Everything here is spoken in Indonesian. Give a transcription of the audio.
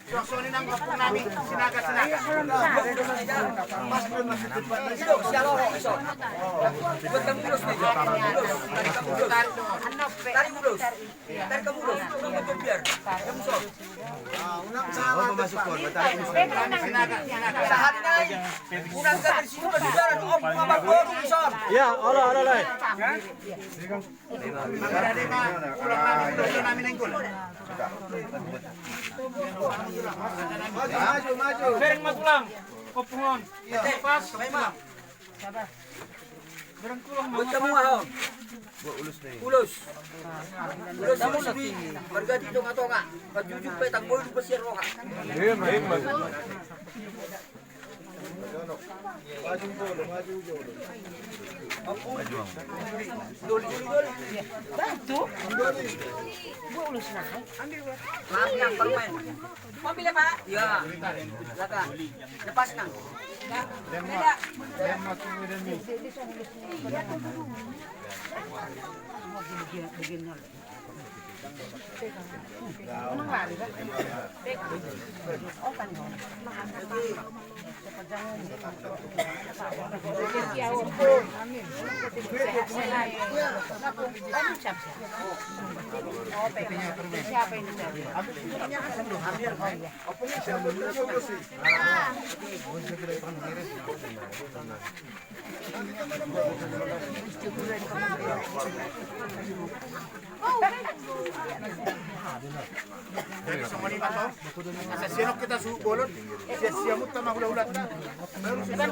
Susunin ang kapong namin, sinaga-sinaga. Ya, olah. Ulang namin ang gula. Maju. Sering matulang. Kopungon. Pas. Berang tulang. Buat kamu ah. Ulus. Ulus sabi. Marga dito nga to nga. Pagjujuk pa tagboy pa siya ro nga. Bantu. Bu ulus na. Maaf yang permen. Mobil ya, Pak? Ya. Silakan. Lepas nang. Beda. Anong lari ba? Open mo. Dari semua lima toh, asa sinok kita suhu bolon, siamut sama hula-hulat na. Baru sisa.